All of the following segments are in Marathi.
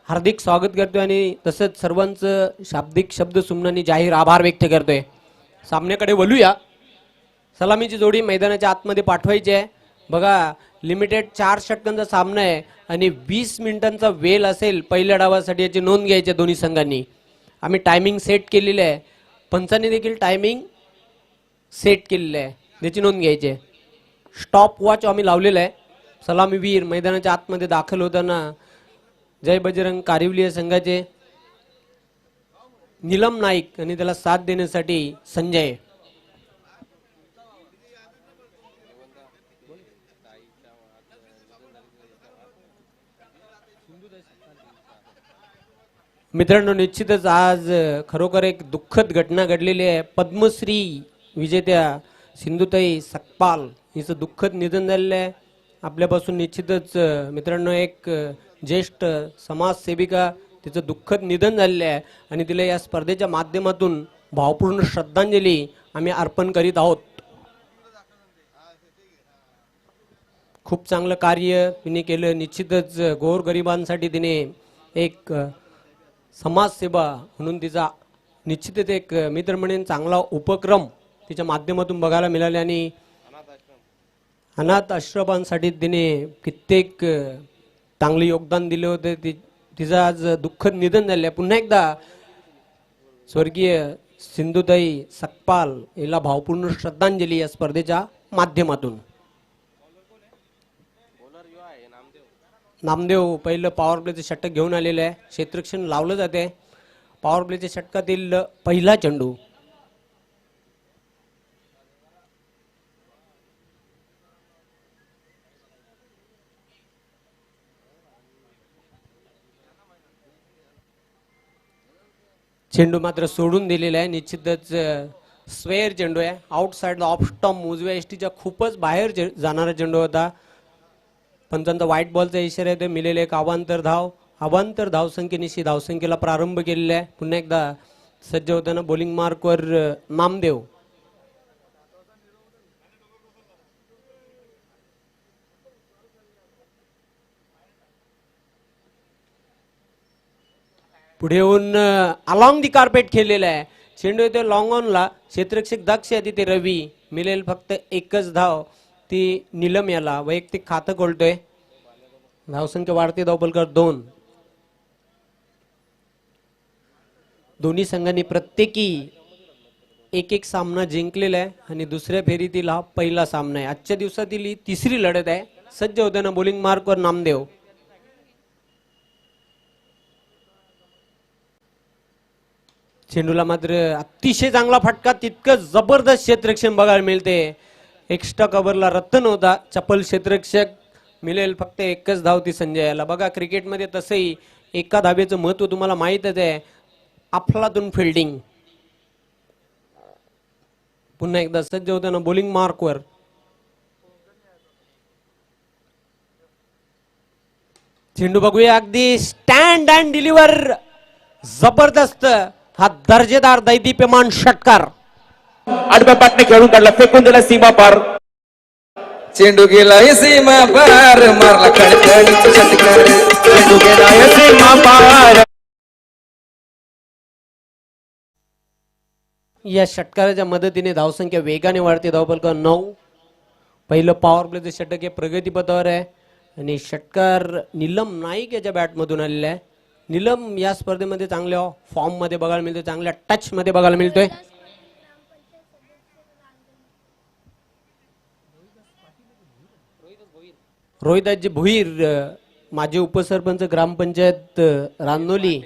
हार्दिक स्वागत करतोय आणि तसंच सर्वांचं शाब्दिक शब्द सुमनांनी जाहीर आभार व्यक्त करतोय. सामन्याकडे वळूया. सलामीची जोडी मैदानाच्या आतमध्ये पाठवायची आहे. बघा लिमिटेड 4 षटकांचा सामना आहे आणि 20 मिनिटांचा वेळ असेल पहिल्या डावासाठी, याची नोंद घ्यायची आहे दोन्ही संघांनी. आम्ही टायमिंग सेट केलेलं आहे. पंचांनी देखील टायमिंग सेट केलेलं आहे, त्याची नोंद घ्यायची आहे. स्टॉप वॉच आम्ही लावलेला आहे. सलामीवीर मैदानाच्या आतमध्ये दाखल होताना जय बजरंग कारिवली संघाचे नीलम नाईक आणि त्याला साथ देण्यासाठी संजय. मित्रांनो, निश्चितच आज खरोखर एक दुःखद घटना घडलेली आहे. पद्मश्री विजेत्या सिंधुताई सकपाल हिचं दुःखद निधन झालेलं आहे. आपल्यापासून निश्चितच मित्रांनो एक ज्येष्ठ समाजसेविका, तिचं दुःखद निधन झालेलं आहे आणि तिला या स्पर्धेच्या माध्यमातून भावपूर्ण श्रद्धांजली आम्ही अर्पण करीत आहोत. खूप चांगलं कार्य तिने केलं. निश्चितच गोरगरिबांसाठी तिने एक समाजसेवा म्हणून तिचा निश्चितच एक मित्र म्हणून चांगला उपक्रम तिच्या माध्यमातून बघायला मिळाले आणि अनाथ आश्रमांसाठी तिने कित्येक चांगले योगदान दिले होते. तिचं आज दुःखद निधन झाले. पुन्हा एकदा स्वर्गीय सिंधुताई सकपाल हिला भावपूर्ण श्रद्धांजली या स्पर्धेच्या माध्यमातून. नामदेव पहिलं पॉवर प्लेचं षटक घेऊन आलेलं आहे. क्षेत्ररक्षण लावलं जाते. पॉवर प्लेच्या षटकातील पहिला चेंडू. चेंडू मात्र सोडून दिलेला आहे. निश्चितच स्क्वेअर चेंडू आहे. आउटसाइड ऑफ स्टंप, उजव्या एसटीच्या खूपच बाहेर जाणारा चेंडू होता. पंचांचा व्हाईट बॉलचा इशारा आहे. ते मिळेल एक अवांतर धाव. अवांतर धावसंख्येनिशी धावसंख्येला प्रारंभ केलेला आहे. पुन्हा एकदा सज्ज होताना बॉलिंग मार्कवर नामदेव. पुढे येऊन अलॉंग दी कार्पेट खेळलेला आहे. चेंडू येतो लॉंग ऑनला. क्षेत्ररक्षक दक्ष आहे तिथे रवी. मिळेल फक्त एकच धाव ती नीलम याला. वैयक्तिक खातं खोलतोय. धावसंख्या वाढते. धावफलक 2. दोन्ही संघांनी प्रत्येकी एक एक सामना जिंकलेला आहे आणि दुसऱ्या फेरीतील हा पहिला सामना आहे. आजच्या दिवसातील ही तिसरी लढत आहे. सज्ज होताना बॉलिंग मार्कवर नामदेव. चेंडूला मात्र अतिशय चांगला फटका. तितकं जबरदस्त क्षेत्ररक्षण बघायला मिळते. एक्स्ट्रा कव्हरला रत्न होता चपल क्षेत्ररक्षक. मिळेल फक्त एकच धाव ती संजय याला. बघा क्रिकेटमध्ये तसंही एका धावेचं महत्व तुम्हाला माहीतच आहे. अफलातून फिल्डिंग. पुन्हा एकदा सज्ज होताना बॉलिंग मार्कवर. चेंडू बघूया. अगदी स्टँड अँड डिलिव्हर. जबरदस्त हा दर्जेदार दैदिप्यमान षटकार. आडव्या पाटने खेळून काढला. फेकून दिला सीमा पार. चेंडू गेला सीमा पार. मारला कडकडीचा षटकार. चेंडू गेला सीमा पार. या षटकाराच्या मदतीने धावसंख्या वेगाने वाढते. धावफलक 9. पहिलं पॉवर प्लेचं षटक हे प्रगतीपथावर आहे आणि षटकार नीलम नाईक याच्या बॅटमधून आलेला आहे. नीलम या स्पर्धेमध्ये चांगल्या फॉर्म मध्ये बघायला मिळतोय. चांगल्या टच मध्ये बघायला मिळतोय. रोहिदासजी भोईर, माजी उपसरपंच ग्रामपंचायत रानोली,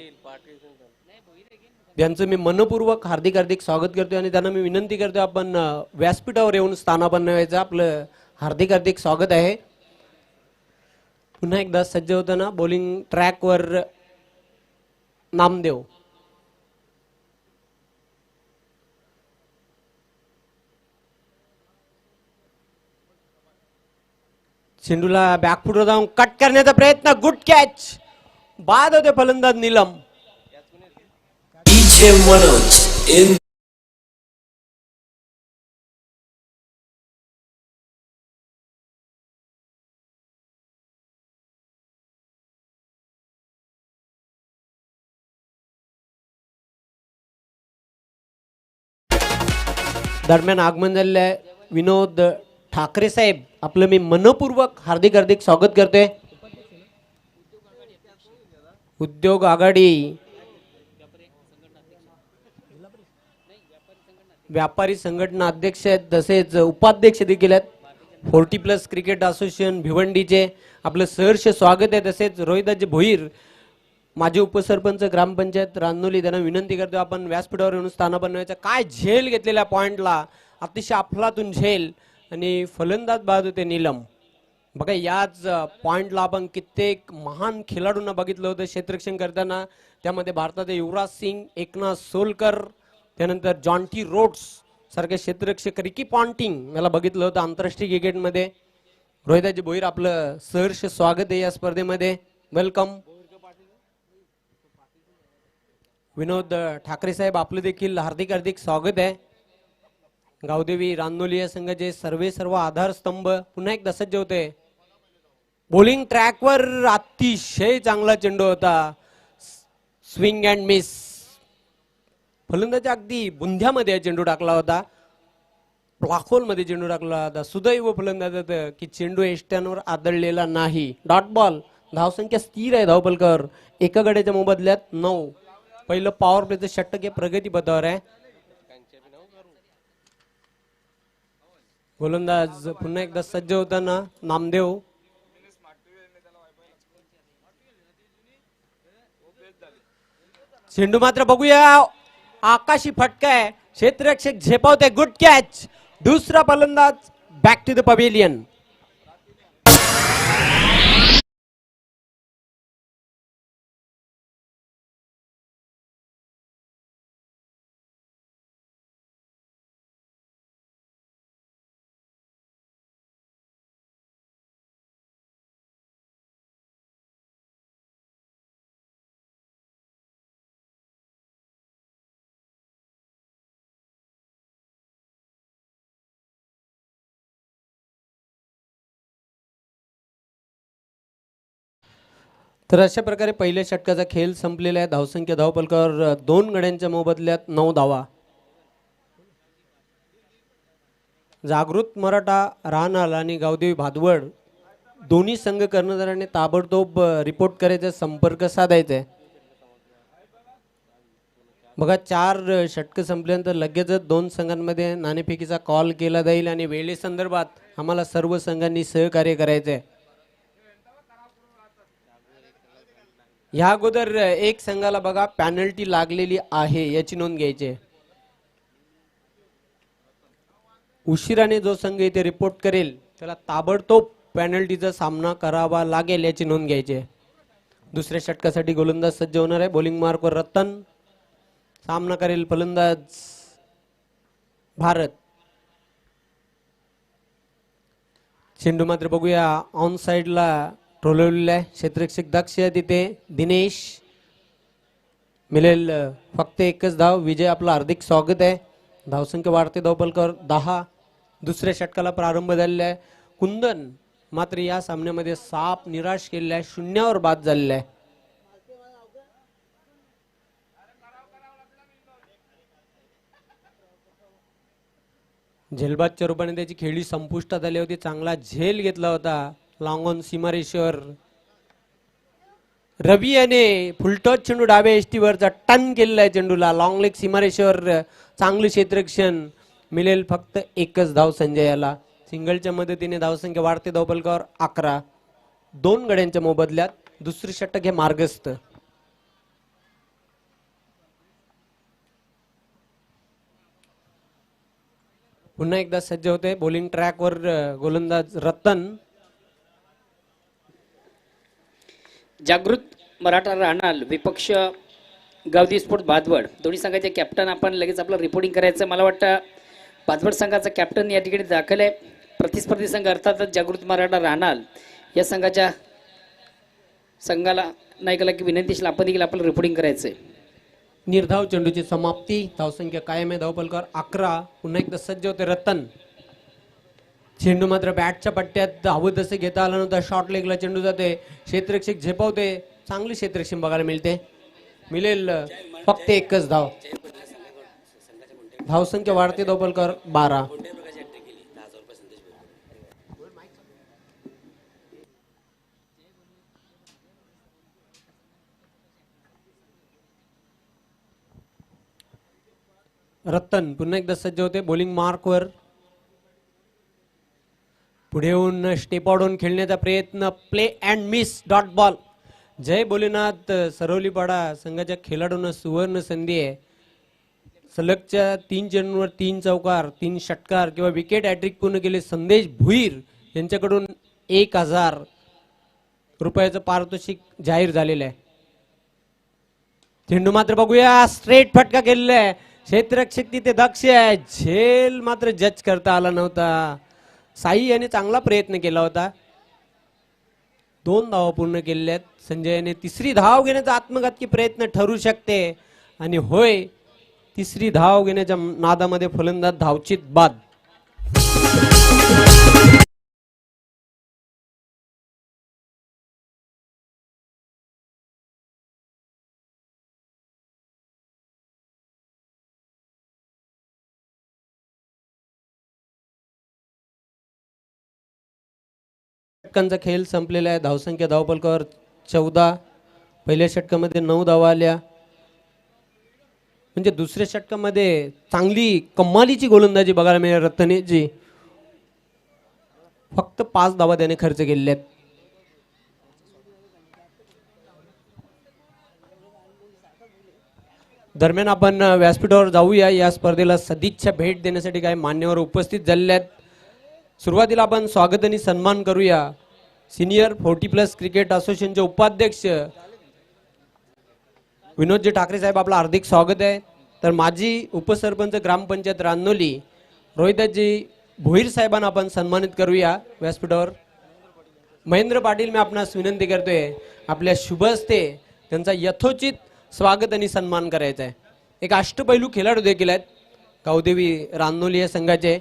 यांचं मी मनपूर्वक हार्दिक हार्दिक स्वागत करतोय आणि त्यांना मी विनंती करतोय आपण व्यासपीठावर येऊन स्थानापन्न व्हायचं. आपलं हार्दिक हार्दिक स्वागत आहे. पुन्हा एकदा सज्ज होताना बॉलिंग ट्रॅकवर नामदेव. चेंडूला बॅकफुटवर जाऊन कट करण्याचा प्रयत्न. Good catch. बाद होते फलंदाज नीलम. in दरम्यान आगमन झालेलं आहे विनोद ठाकरे साहेब, आपलं मी मनपूर्वक हार्दिक हार्दिक स्वागत करतोय. उद्योग आघाडी व्यापारी संघटना अध्यक्ष आहेत, तसेच उपाध्यक्ष देखील आहेत. 40+ क्रिकेट असोसिएशन भिवंडीचे आपलं सहर्ष स्वागत आहे. तसेच रोहिदाजी भोईर माझे उपसरपंच ग्रामपंचायत रानोली, त्यांना विनंती करतो आपण व्यासपीठावर येऊन स्थान बनवायचं. काय झेल घेतलेल्या पॉइंटला, अतिशय अफलातून झेल आणि फलंदाज बाद होते नीलम. बघा याच पॉइंटला आपण कित्येक महान खेळाडूंना बघितलं होतं क्षेत्ररक्षण करताना. त्यामध्ये भारताचे युवराज सिंग, एकनाथ सोलकर, त्यानंतर जॉन्टी रोड्स सारखे क्षेत्ररक्षक, रिकी पॉन्टिंग मला बघितलं होतं आंतरराष्ट्रीय क्रिकेटमध्ये. रोहिदाजी भोईर आपलं सहर्ष स्वागत आहे या स्पर्धेमध्ये. वेलकम. विनोद ठाकरे साहेब आपलं देखील हार्दिक हार्दिक स्वागत आहे. गावदेवी रानोली या संघाचे सर्व आधारस्तंभ पुन्हा एकदा सज्ज होते. बॉलिंग ट्रॅकवर अतिशय चांगला चेंडू होता, स्विंग अँड मिस. फलंदाज अगदी बुंध्यामध्ये चेंडू टाकला होता, ब्लॅक मध्ये चेंडू टाकला होता. सुदैव फलंदाज की चेंडू एष्ट्यांवर आदळलेला नाही. Dot ball. धावसंख्या स्थिर आहे धावपलकर, एका गड्याच्या मोबदल्यात 9. पहिलं पॉवर प्लेचं षटक हे प्रगती पथावर आहे. गोलंदाज पुन्हा एकदा सज्ज होताना नामदेव. चेंडू मात्र बघूया, आकाशी फटका आहे, क्षेत्ररक्षक झेपावते. Good catch. दुसरा फलंदाज बॅक टू द पवेलियन. तर अशा प्रकारे पहिल्या षटकाचा खेळ संपलेला आहे. धावसंख्या धावपलकावर 2 गड्यांच्या मोबदल्यात 9 धावा. जागृत मराठा राहनाल आणि गावदेवी भादवड दोन्ही संघ कर्णधारांनी ताबडतोब रिपोर्ट करायचा, संपर्क साधायचा आहे. बघा 4 षटक संपल्यानंतर लगेचच 2 संघांमध्ये नाणेफेकीचा कॉल केला जाईल आणि वेळेसंदर्भात आम्हाला सर्व संघांनी सहकार्य करायचं आहे. ह्या अगोदर एक संघाला बघा पॅनल्टी लागलेली आहे, याची नोंद घ्यायची. उशिराने जो संघ इथे रिपोर्ट करेल त्याला ताबडतोब पॅनल्टीचा सामना करावा लागेल, याची नोंद घ्यायची. दुसऱ्या षटकासाठी गोलंदाज सज्ज होणार आहे. बॉलिंग मार्कवर रतन, सामना करेल फलंदाज भारत. चेंडू मात्र बघूया ऑन साइडला ट्रोलवलेला आहे. क्षेत्ररक्षक दक्ष आहे तिथे दिनेश. मिळेल फक्त एकच धाव. विजय आपलं हार्दिक स्वागत आहे. धावसंख्या वाढते धावपलकावर 10. दुसऱ्या षटकाला प्रारंभ झालेला आहे. कुंदन मात्र या सामन्यामध्ये साप निराश केलेला आहे, 0वर बाद झालेला आहे. झेलबादच्या रूपाने त्याची खेळी संपुष्टात आली होती. चांगला झेल घेतला होता लॉंग ऑन सीमारेषेवर. रवी याने फुलटॉस चेंडू डाव्या एष्टीवरचा टन केलेला आहे चेंडूला. लॉंग लेग सीमारेषेवर चांगले क्षेत्ररक्षण. मिळेल फक्त एकच धाव संजयाला. सिंगलच्या मदतीने धावसंख्या वाढते धावपलकावर 11. 2 गड्यांच्या मोबदल्यात दुसरे षटक हे मार्गस्थ. पुन्हा एकदा सज्ज होते. बॉलिंग ट्रॅकवर गोलंदाज रतन. जागृत मराठा राहणार विपक्ष गावदी स्पोर्ट भादवड दोन्ही संघाचे कॅप्टन आपण लगेच आपलं रिपोर्टिंग करायचं. मला वाटतं भादवड संघाचा कॅप्टन या ठिकाणी दाखल आहे. प्रतिस्पर्धी संघ अर्थातच जागृत मराठा राहणार या संघाच्या संघाला नायकाला की विनंती असेल आपण देखील आपलं रिपोर्टिंग करायचं. निर्धाव चेंडूची समाप्ती. धावसंख्या कायम आहे धावपलकावर 11. पुन्हा एकदा सज्ज होते रतन. चेंडू मात्र बॅटच्या पट्ट्यात हवं तसं घेता आलं नव्हतं. शॉर्ट लेगला चेंडू जाते, क्षेत्ररक्षक झेपावते. चांगली क्षेत्ररक्षण बघायला मिळते. मिळेल फक्त एकच धाव. धावसंख्या वाढते धावपलकर 12. रत्तन पुन्हा एकदा सज्ज होते बॉलिंग मार्कवर. पुढे येऊन स्टेप आउट खेळण्याचा प्रयत्न, play and miss dot ball. Jai Bholenath Sarvalipada संघाच्या खेळाडूंना सुवर्ण संधी आहे. सलगच्या 3 चेंडूंवर 3 चौकार, 3 षटकार किंवा विकेट हॅट्रिक पूर्ण केले संदेश भुईर यांच्याकडून 1000 रुपयाचं पारितोषिक जाहीर झालेलं आहे. चेंडू मात्र बघूया, स्ट्रेट फटका केलेला आहे. क्षेत्ररक्षक तिथे दक्ष आहे. झेल मात्र जज करता आला नव्हता. साई याने चांगला प्रयत्न केला होता. 2 धावा पूर्ण केलेल्या आहेत. संजय याने तिसरी धाव घेण्याचा आत्मघातकी प्रयत्न ठरू शकते. आणि होय, तिसरी धाव घेण्याच्या नादामध्ये फलंदाज धावचित बाद. षटकांचा खेळ संपलेला आहे. धावसंख्या धावपलकावर 14. पहिल्या षटकामध्ये 9 धावा आल्या. म्हणजे दुसऱ्या षटकामध्ये चांगली कमालीची गोलंदाजी बघायला मिळेल रत्नेची. फक्त 5 धावा त्याने खर्च केलेल्या आहेत. दरम्यान आपण व्यासपीठावर जाऊया. या स्पर्धेला सदिच्छा भेट देण्यासाठी काही मान्यवर उपस्थित झालेले आहेत. सुरुवातीला आपण स्वागत आणि सन्मान करूया. सिनियर 40+ क्रिकेट असोसिएशनचे उपाध्यक्ष विनोदजी ठाकरे साहेब, आपलं हार्दिक स्वागत आहे. तर माजी उपसरपंच ग्रामपंचायत रानोली रोहिदासजी भोईर साहेबांना आपण सन्मानित करूया व्यासपीठावर. महेंद्र पाटील, मी आपणास विनंती करतोय आपल्या शुभ हस्ते त्यांचा यथोचित स्वागत आणि सन्मान करायचा आहे. एक अष्टपैलू खेळाडू देखील आहेत गावदेवी रानोली या संघाचे.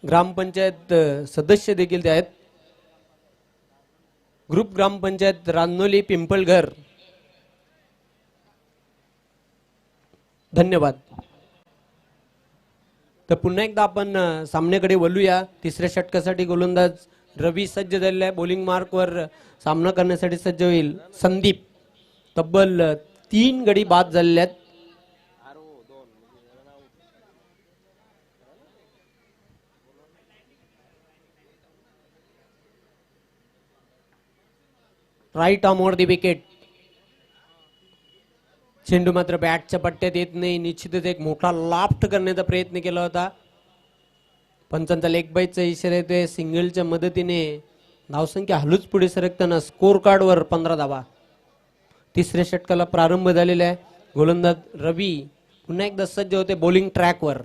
ग्रामपंचायत सदस्य देखील ते आहेत. ग्रुप ग्रामपंचायत रानोली पिंपळघर. धन्यवाद. तर पुन्हा एकदा आपण सामन्याकडे वळूया. तिसऱ्या षटकासाठी गोलंदाज रवी सज्ज झालेला आहे. बॉलिंग मार्कवर सामना करण्यासाठी सज्ज होईल संदीप. तब्बल 3 गडी बाद झालेले आहेत. Right arm over the wicket. चेंडू मात्र बॅटच्या पट्ट्यात येत नाही. निश्चितच एक मोठा लाफ्ट करण्याचा प्रयत्न केला होता. पंचांचा लेग बाईचा इशारा येतोय. सिंगलच्या मदतीने धावसंख्या हलूच पुढे सरकताना स्कोर कार्डवर 15 धावा. तिसऱ्या षटकाला प्रारंभ झालेला आहे. गोलंदाज रवी पुन्हा एकदा सज्ज होते बॉलिंग ट्रॅकवर.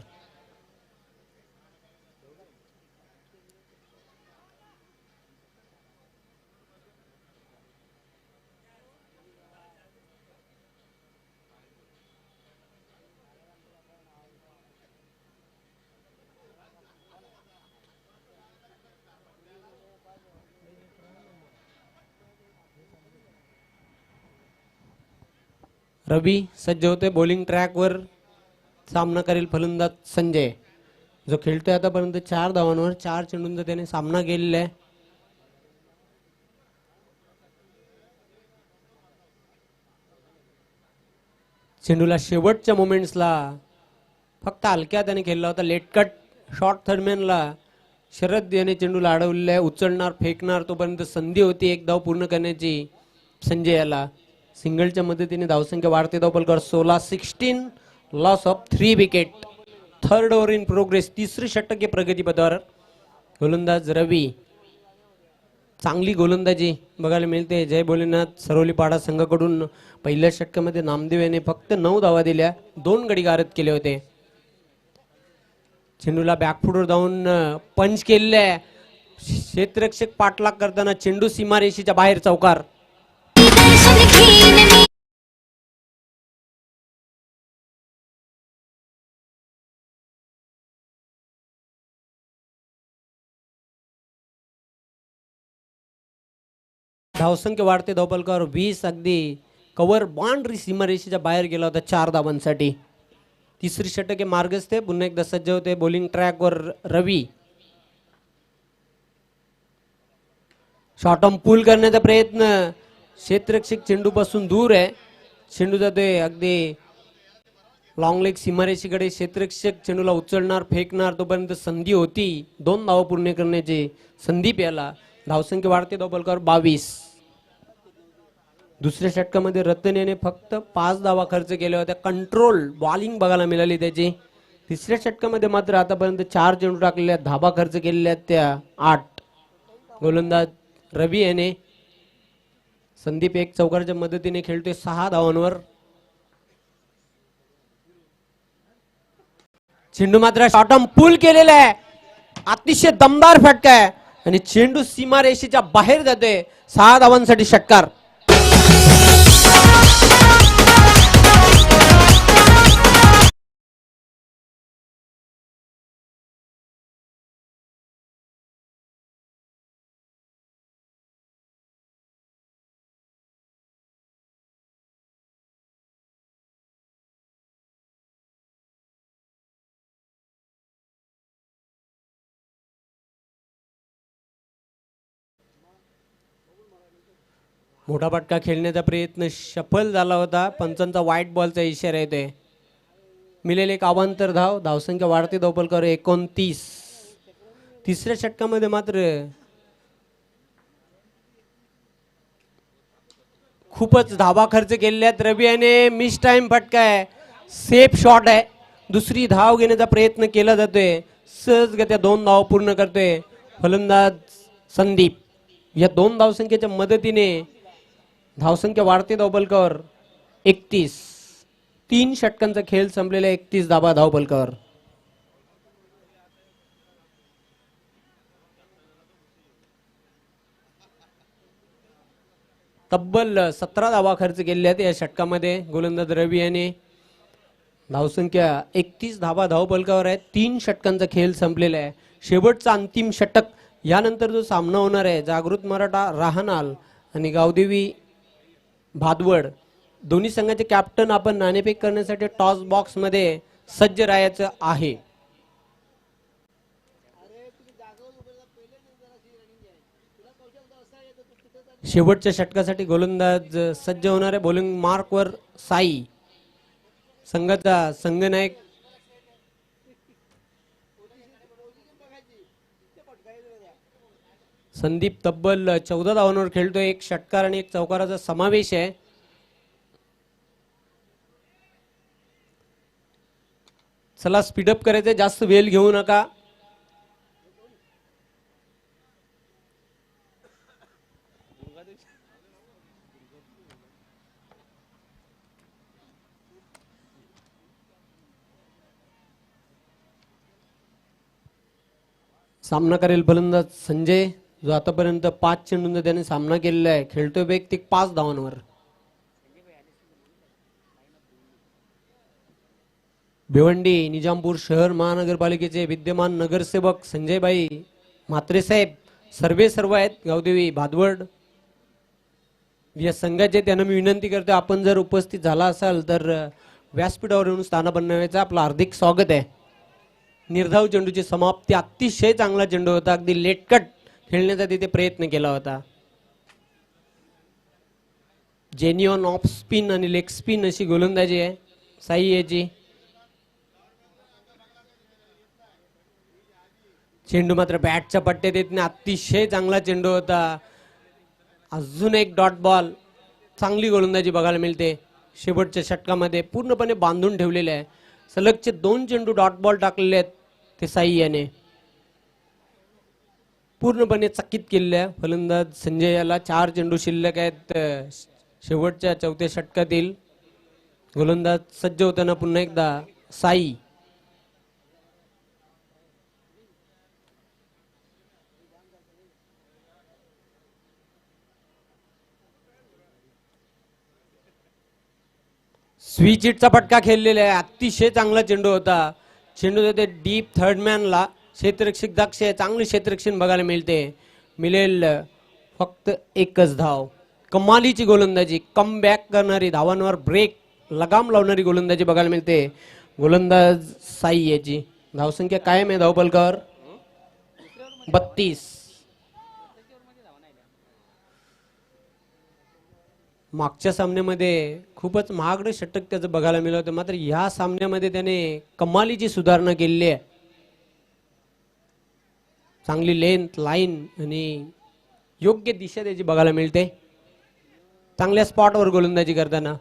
रवी सज्ज होते बॉलिंग ट्रॅकवर. सामना करेल फलंदाज संजय, जो खेळतोय आतापर्यंत 4 धावांवर 4 चेंडूंचा त्याने सामना केलेला आहे. चेंडूला शेवटच्या मोमेंट्सला फक्त हलक्या त्याने खेळला होता. लेट कट शॉर्ट थर्डमॅनला शरद याने चेंडूला अडवलेला आहे. उचलणार फेकणार तोपर्यंत संधी होती 1 धाव पूर्ण करण्याची संजय याला. सिंगलच्या मदतीने धावसंख्या वाढते. धावपलकर 16. Loss of 3 wicket. 3rd over in progress. 3रे षटक हे प्रगतीपथावर. गोलंदाज रवी. चांगली गोलंदाजी बघायला मिळते. जय भोलेनाथ सरवलीपाडा संघाकडून पहिल्या षटकामध्ये नामदेव याने फक्त 9 धावा दिल्या. 2 गडी गारद केले होते. चेंडूला बॅकफुटवर जाऊन पंच केलेले आहे. क्षेत्ररक्षक पाठलाग करताना चेंडू सीमारेषेच्या बाहेर चौकार. धावसंख्या वाढते. धावपलकावर 20. अगदी कव्हर बाउंड्री सीमारेषेच्या बाहेर गेला होता 4 धावांसाठी. तिसरी षटक आहे मार्गस्थ. पुन्हा एकदा सज्ज होते बॉलिंग ट्रॅकवर रवी. शॉर्ट ऑन पूल करण्याचा प्रयत्न. क्षेत्ररक्षक चेंडूपासून दूर आहे. चेंडू जातोय अगदी लॉंग लेग सीमारेषेकडे. क्षेत्ररक्षक चेंडूला उचलणार फेकणार तोपर्यंत संधी होती 2 धावा पूर्ण करण्याची. संदीप याला धावसंख्या वाढते. धावफलकावर 22. दुसऱ्या षटकामध्ये रतन याने फक्त 5 धावा खर्च केल्या होत्या. कंट्रोल बॉलिंग बघायला मिळाली त्याची. तिसऱ्या षटकामध्ये मात्र आतापर्यंत 4 चेंडू टाकलेल्या, धाबा खर्च केलेल्या त्या 8. गोलंदाज रवी याने. संदीप एक चौकारच्या मदतीने खेळतोय 6 धावांवर. चेंडू मात्र शॉर्ट ऑन पूल केलेला आहे. अतिशय दमदार फटका आहे आणि चेंडू सीमारेषेच्या बाहेर जातोय. 6 धावांसाठी षटकार. मोठा फटका खेळण्याचा प्रयत्न सफल झाला होता. पंचांचा व्हाईट बॉलचा इशारा येतोय. मिळेल एक अवांतर धाव. धावसंख्या वाढते. धावफलकावर 29. तिसऱ्या षटकामध्ये मात्र खूपच धावा खर्च केलेल्यात. रवी याने मिस टाइम फटका आहे. सेफ शॉट आहे. दुसरी धाव घेण्याचा प्रयत्न केला जातोय. सहजगत्या 2 धाव पूर्ण करतोय फलंदाज संदीप. या 2 धावसंख्येच्या मदतीने धावसंख्या वाढते. धावफलकावर 31. 3 षटकांचा खेळ संपलेला. 31 धावा धावफलकावर. तब्बल 17 धावा खर्च केलेल्या आहेत या षटकामध्ये. गोलंदाज रवी याने. धावसंख्या 31 धावा धावफलकावर आहे. 3 षटकांचा खेळ संपलेला आहे. शेवटचा अंतिम षटक. यानंतर जो सामना होणार आहे जागृत मराठा राहनाल आणि गावदेवी भादवड दोन्ही संघाचे कॅप्टन आपण नाणेफेक करण्यासाठी टॉस बॉक्स मध्ये सज्ज राहायचं आहे. शेवटच्या षटकासाठी गोलंदाज सज्ज होणार आहे. बॉलिंग मार्कवर साई. संघाचा संघनायक संदीप तब्बल 14 धावांवर खेळतोय. 1 षटकार आणि 1 चौकाराचा समावेश आहे. चला स्पीडअप करायचं. जास्त वेळ घेऊ नका. सामना करेल फलंदाज संजय, जो आतापर्यंत 5 चेंडूंचा त्याने सामना केलेला आहे. खेळतोय वैयक्तिक 5 धावांवर. भिवंडी निजामपूर शहर महानगरपालिकेचे विद्यमान नगरसेवक संजयभाई म्हात्रे साहेब सर्व आहेत. गावदेवी भादवड या संघाचे त्यांना मी विनंती करतो, आपण जर उपस्थित झाला असाल तर व्यासपीठावर येऊन स्थान बनवायचं आपलं हार्दिक स्वागत आहे. निर्धाव चेंडूची समाप्ती. अतिशय चांगला चेंडू होता. अगदी लेटकट खेळण्याचा तिथे प्रयत्न केला होता. जेन्युअन ऑफ स्पिन आणि लेग स्पिन अशी गोलंदाजी आहे साई याची. चेंडू मात्र बॅटच्या पट्ट्यात येत नाही. अतिशय चांगला चेंडू होता. अजून एक डॉट बॉल. चांगली गोलंदाजी बघायला मिळते. शेवटच्या षटकामध्ये पूर्णपणे बांधून ठेवलेले आहे. सलगचे 2 चेंडू डॉट बॉल टाकलेले आहेत ते साई याने. पूर्णपणे चकित केलेले आहे फलंदाज संजय याला. 4 चेंडू शिल्लक आहेत शेवटच्या 4थ्या षटकातील. गोलंदाज सज्ज होताना पुन्हा एकदा साई. स्विच हिटचा फटका खेळलेला आहे. अतिशय चांगला चेंडू होता. चेंडू देते डीप थर्ड मॅनला. क्षेत्ररक्षक दक्ष आहे. चांगले क्षेत्ररक्षण बघायला मिळते. मिळेल फक्त 1च धाव. कमालीची गोलंदाजी, कम बॅक करणारी, धावांवर ब्रेक लगाम लावणारी गोलंदाजी बघायला मिळते गोलंदाज साई याची. धावसंख्या कायम आहे धावपलकावर 32. मागच्या सामन्यामध्ये खूपच महागडं षटक त्याचं बघायला मिळालं होतं, मात्र या सामन्यामध्ये त्याने कमालीची सुधारणा केलेली आहे. चांगली लेंथ, लाईन आणि योग्य दिशा त्याची बघायला मिळते चांगल्या स्पॉटवर गोलंदाजी करताना.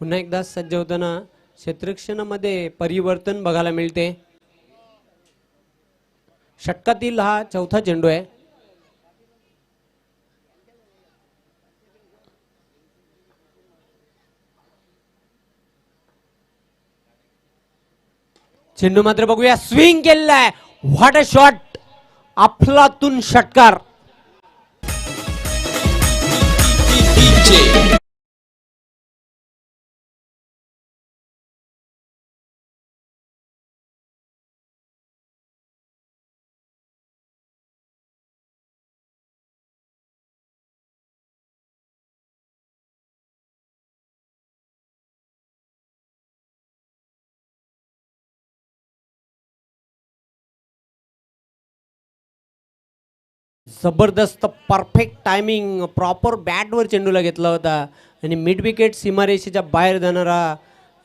पुन्हा एकदा सज्ज होताना क्षेत्ररक्षणामध्ये परिवर्तन बघायला मिळते. षटकातील हा चौथा चेंडू आहे. चेंडू मात्र बघूया, स्विंग केलेला आहे. व्हॉट अ शॉट, अफलातून षटकार. DJ. जबरदस्त परफेक्ट टायमिंग, प्रॉपर बॅटवर चेंडूला घेतला होता आणि मिड विकेट सीमारेषेच्या बाहेर जाणारा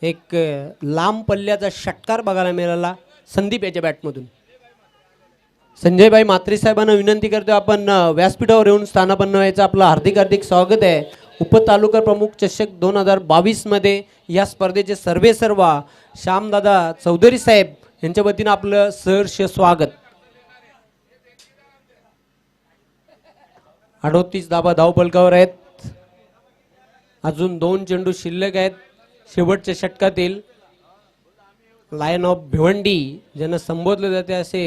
एक लांब पल्ल्याचा षटकार बघायला मिळाला संदीप याच्या बॅटमधून. संजयभाई म्हात्रे साहेबांना विनंती करतो आपण व्यासपीठावर येऊन स्थानापन्न व्हायचं. आपलं हार्दिक हार्दिक स्वागत आहे. उपतालुका प्रमुख चषक 2022 मध्ये या स्पर्धेचे सर्वेसर्वा श्यामदादा चौधरी साहेब यांच्या वतीनं आपलं सहर्ष स्वागत. 38 धावा धावपलकावर आहेत. अजून 2 चेंडू शिल्लक आहेत शेवटच्या षटकातील. लायन ऑफ भिवंडी ज्यांना संबोधले जाते असे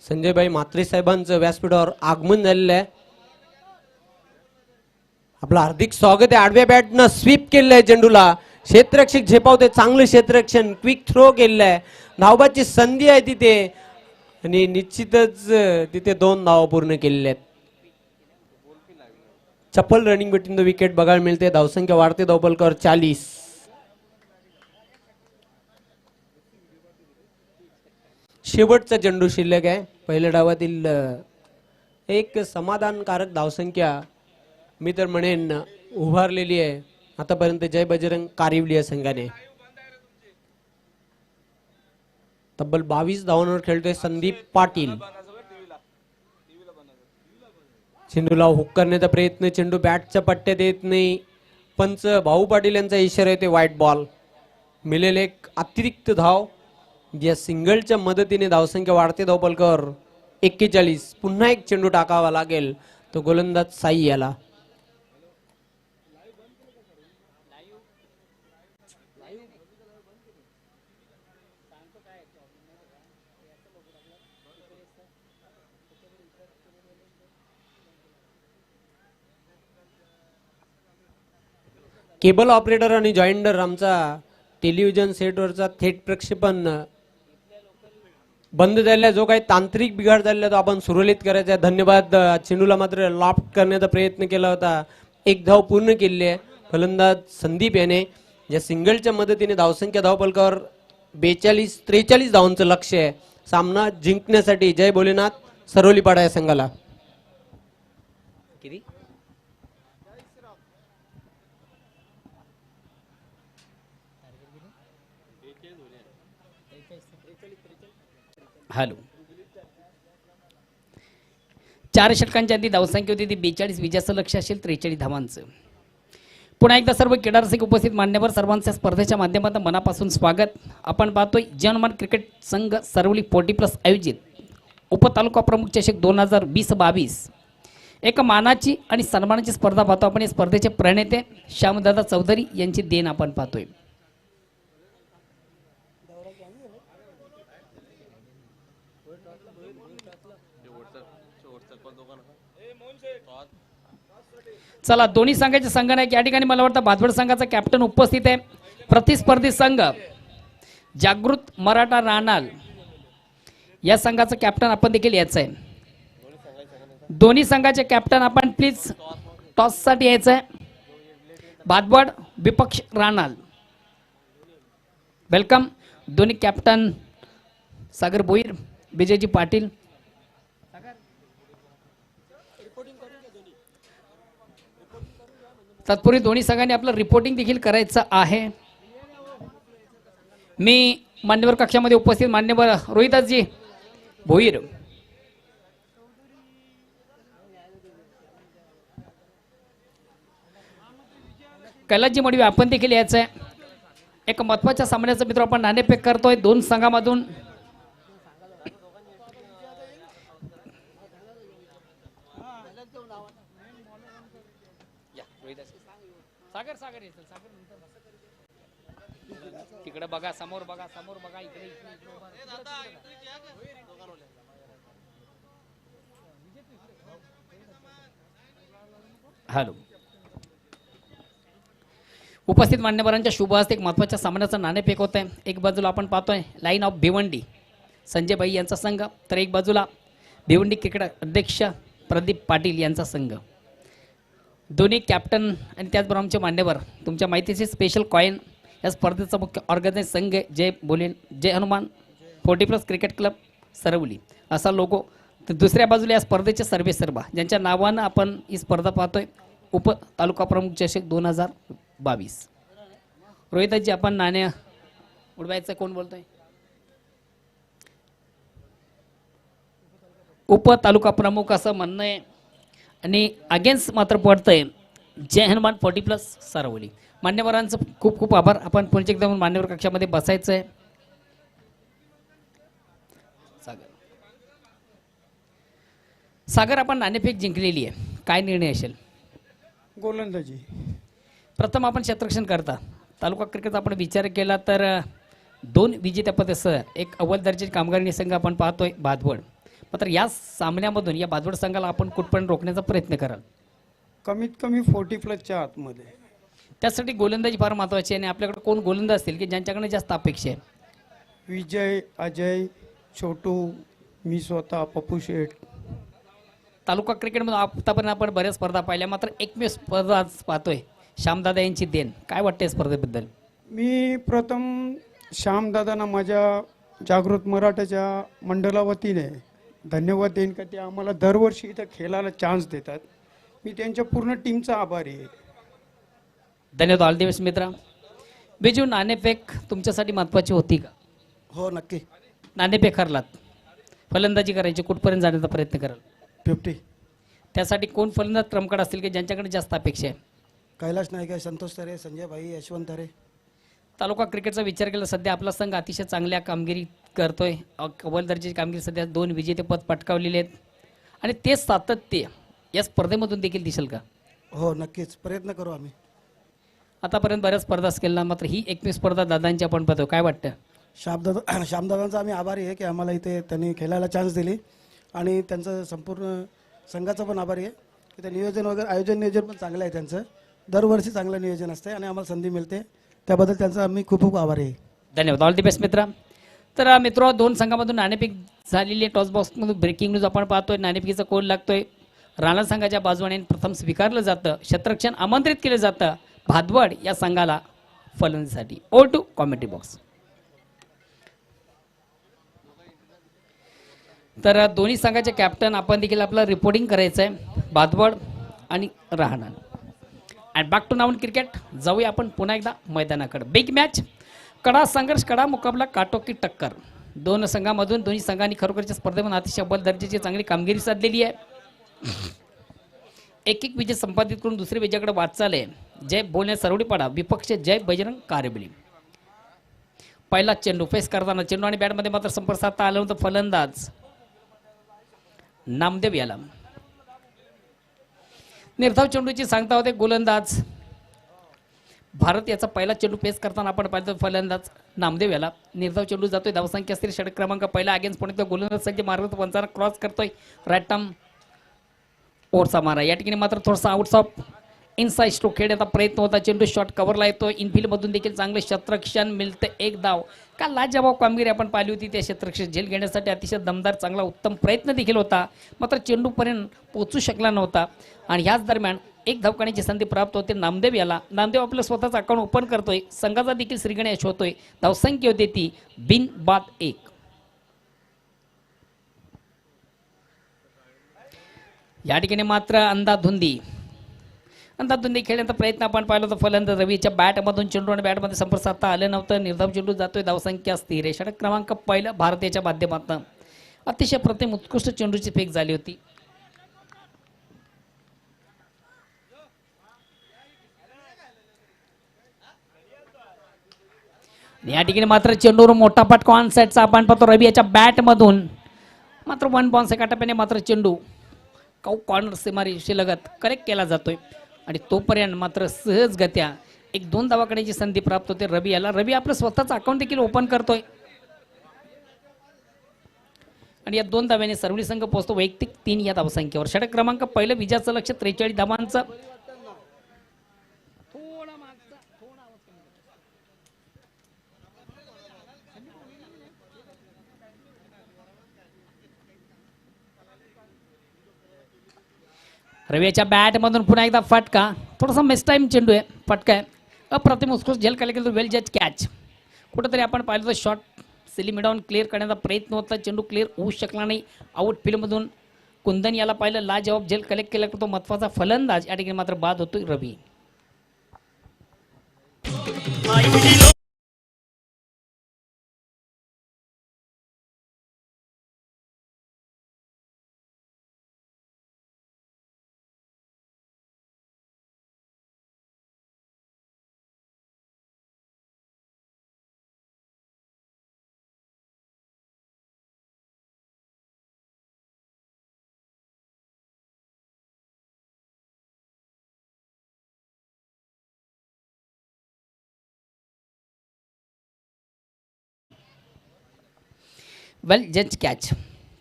संजयभाई म्हात्रे साहेबांचं व्यासपीठावर आगमन झालेलं आहे. आपलं हार्दिक स्वागत आहे. आडव्या बॅटनं स्वीप केलेलं आहे चेंडूला. क्षेत्ररक्षक झेपावते, चांगलं क्षेत्ररक्षण, क्विक थ्रो केलेलं आहे. धावबाची संधी आहे तिथे आणि निश्चितच तिथे 2 धावा पूर्ण केलेल्या आहेत. चप्पल रनिंग बिटवीन द विकेट बघायला मिळते. धावसंख्या वाढते धावपलकावर 40. शेवटचा चेंडू शिल्लक आहे. पहिल्या डावातील एक समाधानकारक धावसंख्या मी तर म्हणेन उभारलेली आहे आतापर्यंत जय बजरंग कारिवली या संघाने. तब्बल 22 धावांवर खेळतोय संदीप पाटील. चेंडूला हुक करण्याचा प्रयत्न, चेंडू बॅटच्या पट्ट्यात येत नाही. पंच भाऊ पाटील यांचा इशारा येते व्हाईट बॉल. मिळेल एक अतिरिक्त धाव. या सिंगलच्या मदतीने धावसंख्या वाढते धावपलकावर 41. पुन्हा एक चेंडू टाकावा लागेल तो गोलंदाज साई याला. केबल ऑपरेटर आणि जॉईंडर आमचा टेलिव्हिजन सेटवरचा थेट प्रक्षेपण बंद झालेला, जो काही तांत्रिक बिघाड झालेला तो आपण सुरळीत करायचा आहे. धन्यवाद. चेंडूला मात्र लॉफ्ट करण्याचा प्रयत्न केला होता. 1 धाव पूर्ण केली आहे फलंदाज संदीप याने. या सिंगलच्या मदतीने धावसंख्या धावपलकावर 43 धावांचं लक्ष आहे सामना जिंकण्यासाठी. जय भोलेनाथ सरवलीपाडा या संघाला. हॅलो. 4 षटकांच्या आधी धावसंख्या होती ती 42. विजयाचं लक्ष असेल 43 धावांचं. पुन्हा एकदा सर्व क्रीडा रसिक उपस्थित मान्यवर सर्वांच्या स्पर्धेच्या माध्यमातून मनापासून स्वागत. आपण पाहतोय जनमान क्रिकेट संघ सरवली 40+ आयोजित उपतालुका प्रमुख चषक 2020-22 एक मानाची आणि सन्मानाची स्पर्धा पाहतो आपण. या स्पर्धेचे प्रणेते श्यामदादा चौधरी यांची देण आपण पाहतोय. चला, दोन्ही संघाचे संघनायक या ठिकाणी मला वाटतं भातवड संघाचा कॅप्टन उपस्थित आहे. प्रतिस्पर्धी संघ जागृत मराठा राणाल या संघाचा कॅप्टन आपण देखील याच आहे. दोन्ही संघाचे कॅप्टन आपण प्लीज टॉससाठी यायचं आहे. भादवड विपक्ष राणाल. वेलकम. दोन्ही कॅप्टन सागर भोईर, विजयजी पाटील. तत्पूर्वी दोन्ही संघांनी आपलं रिपोर्टिंग देखील करायचं आहे. मी मान्यवर कक्षामध्ये उपस्थित मान्यवर रोहिदासजी भोईर, कैलासजी मडवी आपण देखील यायचं आहे. एक महत्वाच्या सामन्याचं मित्र आपण नाणेफेक करतोय दोन संघामधून. सागर सागर तिकडे बघा, समोर बघा, समोर बघा, इकडे हॅलो. उपस्थित मान्यवरांच्या शुभ हस्ते एक महत्वाच्या सामन्याचं नाणेफेक होत आहे. एक बाजूला आपण पाहतोय लाईन ऑफ भिवंडी संजय भाई यांचा संघ, तर एक बाजूला भिवंडी क्रिकेट अध्यक्ष प्रदीप पाटील यांचा संघ. दोन्ही कॅप्टन आणि त्याचबरोबर आमचे मान्यवर. तुमच्या माहितीचे स्पेशल कॉईन या स्पर्धेचा मुख्य ऑर्गनाइज संघ जय बोलेन जय हनुमान 40+ क्रिकेट क्लब सरवली असा लोगो. तर दुसऱ्या बाजूला या स्पर्धेचे सर्वेसर्वा ज्यांच्या नावानं आपण ही स्पर्धा पाहतोय, उप तालुका प्रमुख चषक 2022. रोहितजी आपण नाणे उडवायचं, कोण बोलतोय? उप तालुका प्रमुख असं म्हणणं आहे आणि अगेन्स्ट मात्र पडतंय जय हनुमान 40+ सरवली. मान्यवरांचं खूप खूप आभार. आपण पुढच्या एकदा मान्यवर कक्षामध्ये बसायचं आहे. सागर आपण नाणेफेक जिंकलेली आहे, काय निर्णय असेल? गोलंदाजी. प्रथम आपण क्षेत्ररक्षण करता तालुका क्रिकेट आपण विचार केला तर 2 विजेतेपदासह एक अव्वल दर्जाची कामगारी संघ आपण पाहतोय भादवड. मात्र या सामन्यामधून या भादवड संघाला आपण कुठपर्यंत रोखण्याचा प्रयत्न कराल? कमीत कमी 40+ आतमध्ये. त्यासाठी गोलंदाजी फार महत्त्वाची आहे आणि आपल्याकडे कोण गोलंदाज असतील की ज्यांच्याकडे जास्त अपेक्षा आहे? विजय, अजय, छोटू, मी स्वतः, पप्पू शेठ. तालुका क्रिकेटमध्ये आतापर्यंत आपण बऱ्याच स्पर्धा पाहिल्या, मात्र एकमेव स्पर्धा आज पाहतोय श्यामदादा यांची देण. काय वाटते स्पर्धेबद्दल? मी प्रथम श्यामदादांना माझ्या जागृत मराठाच्या मंडळावतीने धन्यवाद देईन का ते आम्हाला दरवर्षी इथं खेळायला चान्स देतात. मी त्यांच्या पूर्ण टीमचा आभारी आहे. धन्यवाद. ऑल द बेस्ट मित्रा. बिजू, नाणेफेक तुमच्यासाठी महत्त्वाची होती का? हो नक्की. नाणेफेक हरलात, फलंदाजी करायची, कुठपर्यंत जाण्याचा प्रयत्न कराल? 50. त्यासाठी कोण फलंदाज क्रमकाड असतील की ज्यांच्याकडे जास्त अपेक्षा आहे? कैलास नाईक आहे, संतोष तरे, संजय भाई, यशवंत तरे. तालुका क्रिकेटचा विचार केला सध्या आपला संघ अतिशय चांगल्या कामगिरी करतोय. अव्वल दर्जाची कामगिरी सध्या 2 विजेतेपद पटकावलेले आहेत आणि ते सातत्य या स्पर्धेमधून देखील दिसेल का? हो नक्कीच, प्रयत्न करू आम्ही. आतापर्यंत बऱ्याच स्पर्धा केल्या, मात्र ही एकमेव स्पर्धा दादांची आपण पाहतो. काय वाटतं? श्यामदादांचा आम्ही आभारी आहे की आम्हाला इथे त्यांनी खेळायला चान्स दिली आणि त्यांचं संपूर्ण संघाचं पण आभारी आहे की ते नियोजन वगैरे आयोजन नियोजन पण चांगलं आहे त्यांचं. दरवर्षी चांगलं नियोजन असते आणि आम्हाला संधी मिळते, त्याबद्दल त्यांचा आम्ही खूप खूप आभारी आहे. धन्यवाद. ऑल दी बेस्ट मित्रा. तर मित्र, 2 संघामधून नाणेफेक झालेली आहे. टॉस बॉक्समधून ब्रेकिंग न्यूज आपण पाहतोय. नाणेफेकीचा कोल लागतोय. राणा संघाच्या बाजूने प्रथम स्वीकारलं जातं, क्षेत्ररक्षण आमंत्रित केलं जातं भादवड या संघाला फलंदाजीसाठी. Oh to commentary box. तर दोन्ही संघाचे कॅप्टन आपण देखील आपलं रिपोर्टिंग करायचं आहे, भादवड आणि राहणार. And back to noun cricket. जाऊया आपण पुन्हा एकदा मैदानाकडे. बिग मॅच, कडा संघर्ष, कडा मुकाबला, काटोकी टक्कर. 2 संघामधून दोन्ही संघांनी खरोखरच्या स्पर्धेमध्ये अतिशय अव्वल दर्जाची चांगली कामगिरी साधलेली आहे. एक विजय संपादित करून दुसरे विजयाकडे वाटचाल आहे. जय बोलणे सरवडीपाडा विपक्ष जय बजरंग कारबिली. पहिला चेंडू फेस करताना चेंडू आणि बॅटमध्ये मात्र संपर्क साधता आलं होतं फलंदाज नामदेव याला. निर्धाव चेंडूची सांगता होते गोलंदाज भारत. याचा पहिला चेंडू फेस करताना आपण पाहतो फलंदाज नामदेव याला. निर्धाव चेंडू जातोय, धावसंख्या असतील षटक क्रमांक पहिला. अगेन्स्ट पण गोलंदाज संजय मार्ग पंचाला क्रॉस करतोय. राईट टर्म ओरचा मारा. या ठिकाणी मात्र थोडासा आउट्स ऑफ इनसाइड स्ट्रोक खेळण्याचा प्रयत्न होता, चेंडू शॉट कव्हरला येतो, इनफिल्डमधून देखील चांगले क्षेत्ररक्षण मिळतं, एक धाव. का लाजवाब कामगिरी आपण पाहिली होती त्या क्षेत्ररक्षण झेल घेण्यासाठी, अतिशय दमदार चांगला उत्तम प्रयत्न देखील होता, मात्र चेंडूपर्यंत पोहोचू शकला नव्हता. आणि ह्याच दरम्यान एक धाव काढण्याची संधी प्राप्त होते नामदेव याला. नामदेव आपलं स्वतःचं अकाउंट ओपन करतोय, संघाचा देखील श्रीगणेश होतोय. धावसंख्या होते ती बिन बाद 1. या ठिकाणी मात्र अंधाधुंदी खेळण्याचा प्रयत्न आपण पाहिला होता. फलंदाज रवीच्या बॅटमधून चेंडू आणि बॅटमध्ये संपर्क साधता आलं नव्हतं. निर्धाव चेंडू जातोय, धावसंख्या स्थिर आहे. षटक क्रमांक पहिला भारतीयच्या माध्यमातून अतिशय प्रतिम उत्कृष्ट चेंडूची फेक झाली होती. या ठिकाणी मात्र चेंडूवर मोठा फटका ऑन साईडचा आपण पाहतो रवी याच्या बॅटमधून. मात्र 1 बॉन्स एका टप्प्याने मात्र चेंडू कॉर्नर सीमारेषे लगत करेक्ट केला जातोय आणि तोपर्यंत मात्र सहजगत्या 1-2 धावा काढण्याची संधी प्राप्त होते रवी याला. रवी आपलं स्वतःचं अकाउंट देखील ओपन करतोय आणि या 2 धाव्याने सर्वली संघ पोहोचतो वैयक्तिक 3 या धावसंख्येवर. षटक क्रमांक पहिलं विजयाचं लक्ष 43 धावांचं. रवीच्या बॅटमधून पुन्हा एकदा फटका, थोडासा मिस टाईम चेंडू आहे, फटका आहे, अप्रतिम उत्कृष्ट झेल केला गेला, वेल जज कॅच. कुठंतरी आपण पाहिलं तर शॉट सिली मिडॉन क्लिअर करण्याचा प्रयत्न होता, चेंडू क्लिअर होऊ शकला नाही. आउट फील्डमधून कुंदन याला पाहिलं, लाजवाब झेल कलेक्ट केला, तो महत्त्वाचा फलंदाज या ठिकाणी मात्र बाद होतोय रवी. वेल जज कॅच.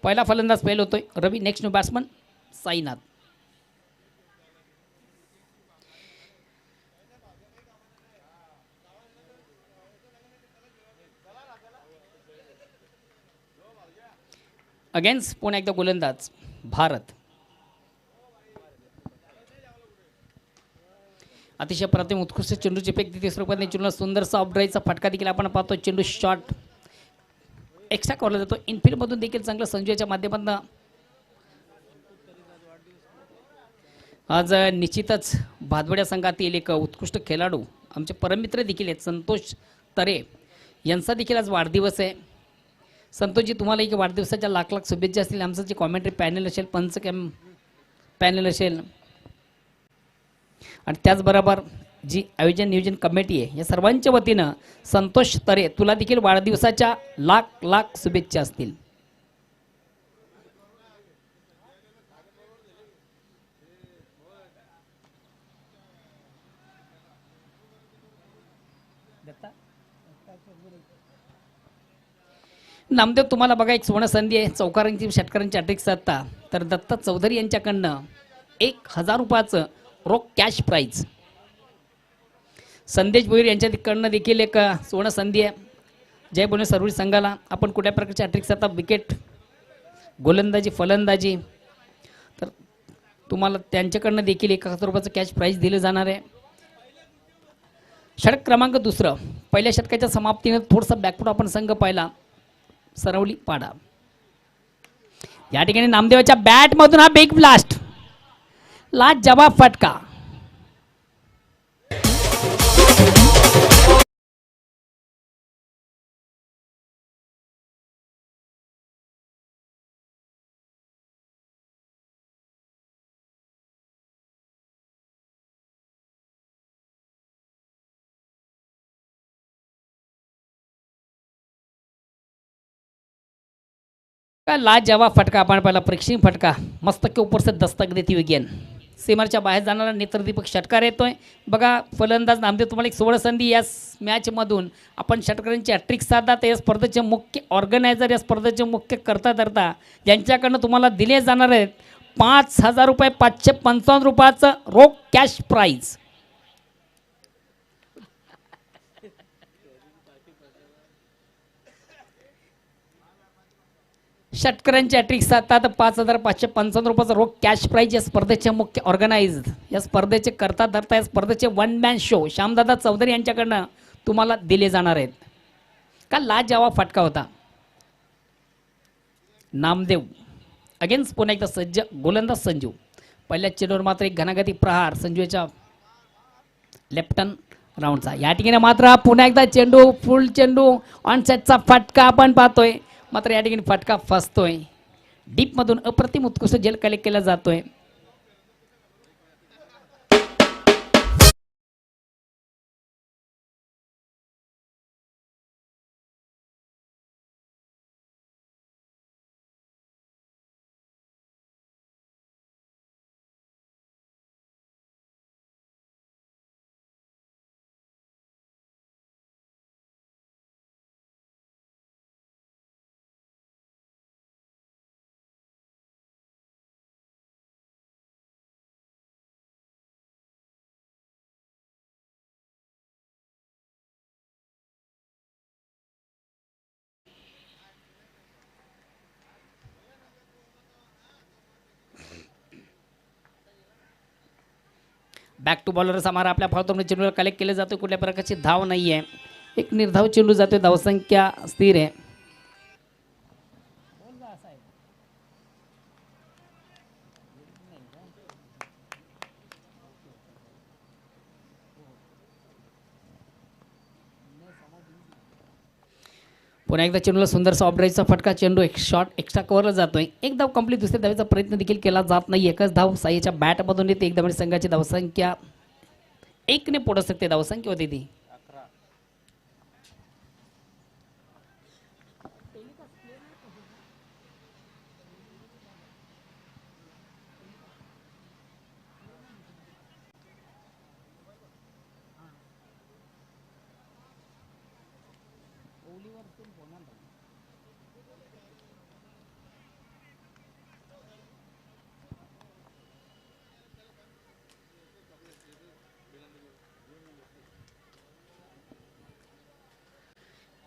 पहिला फलंदाज फेल होतोय Ravi. Next new batsman Sainath. Against पुन्हा एकदा गोलंदाज भारत. अतिशय प्रतिम उत्कृष्ट चेंडूची फेक तिथे स्वरूपात चेंडूला सुंदरसा ऑफ ड्राईव्हचा फटका देखील आपण पाहतो. चेंडू शॉट एक्स्ट्रा कॉल जातो, इनफिल्डमधून देखील चांगलं संजयच्या माध्यमातून आज निश्चितच भादवड्या संघातील एक उत्कृष्ट खेळाडू आमचे परममित्र देखील आहेत संतोष तरे यांचा देखील आज वाढदिवस आहे. संतोषजी तुम्हाला एक वाढदिवसाच्या लाख लाख शुभेच्छा असतील. आमचं जे कॉमेंट्री पॅनल असेल, पंच कॅम पॅनल असेल आणि त्याचबरोबर जी आयोजन नियोजन कमिटी आहे या सर्वांच्या वतीनं संतोष तरे तुला देखील वाढदिवसाच्या लाख लाख शुभेच्छा असतील. नामदेव तुम्हाला बघा एक सुवर्ण संधी आहे. चौकारांची षटकारांची अटॅक साधता तर दत्ता चौधरी यांच्याकडनं 1000 रुपयाचं रोख कॅश प्राईज. संदेश भोईर यांच्याकडनं देखील एक सुवर्ण संधी आहे. जय बोलणे सर्व संघाला आपण कुठल्या प्रकारचे अटॅक साधता, विकेट, गोलंदाजी, फलंदाजी, तर तुम्हाला त्यांच्याकडनं देखील 1000 रुपयाचं कॅश प्राईज दिलं जाणार आहे. षटक क्रमांक दुसरं. पहिल्या षटकाच्या समाप्तीने थोडासा बॅकफूट आपण संघ पाहिला, सरवली पाडा. या ठिकाणी नामदेवाच्या बॅटमधून हा बिग ब्लास्ट, लाजवाब फटका. लाजवाब फटका आपण पाहिला, प्रेक्षणीय फटका, मस्तक के ऊपर से दस्तक देती हुई गेंद सीमाच्या बाहेर जाणारा नेत्रदीपक षटकार येतोय. बघा फलंदाज नामदेव तुम्हाला एक सुवर्ण संधी या मॅचमधून आपण षटकारांची हॅट्रिक साधतात. या स्पर्धेचे मुख्य ऑर्गनायझर, या स्पर्धेचे मुख्य करता धरता ज्यांच्याकडनं तुम्हाला दिले जाणार आहेत 5,000 रुपये, 555 रुपयाचं रोख कॅश प्राईज. षटकऱ्यांची हॅट्रिक साधतात. 5,555 रुपयाचा रोख कॅश प्राईज या स्पर्धेचे मुख्य ऑर्गनाइज, या स्पर्धेचे करता धरता, या स्पर्धेचे वन मॅन शो श्यामदादा चौधरी यांच्याकडनं तुम्हाला दिले जाणार आहेत. का लाजवाब फटका होता. नामदेव अगेन्स्ट पुन्हा एकदा सज्ज गोलंदाज संजू. पहिल्या चेंडूवर मात्र एक घणाघाती प्रहार संजूच्या लेफ्टन राऊंडचा. या ठिकाणी मात्र पुन्हा एकदा चेंडू, फुल चेंडू ऑन सेटचा फटका आपण पाहतोय. मात्र या ठिकाणी फटका फसतोय. डीपमधून अप्रतिम उत्कृष्ट जेल कलेक्ट केला जातोय. बॅक टू बॉलर समारा आपल्या फावतून चेंडूला कलेक्ट केले जातो. कुठल्या प्रकारची धाव नाही आहे. एक निर्धाव चेंडू जातोय. धावसंख्या स्थिर आहे. पुन्हा एकदा चेंडूला सुंदरसा ऑफड्राईव्हचा फटका. चेंडू एक शॉट एक्स्ट्रा कव्हरला जातोय. एक धाव कंप्लीट. दुसऱ्या धावेचा प्रयत्न देखील केला जात नाही. एकच धाव साईच्या बॅटमधून येते. एकदम संघाची धावसंख्या 1ने पुढे सकते. धावसंख्या होती ती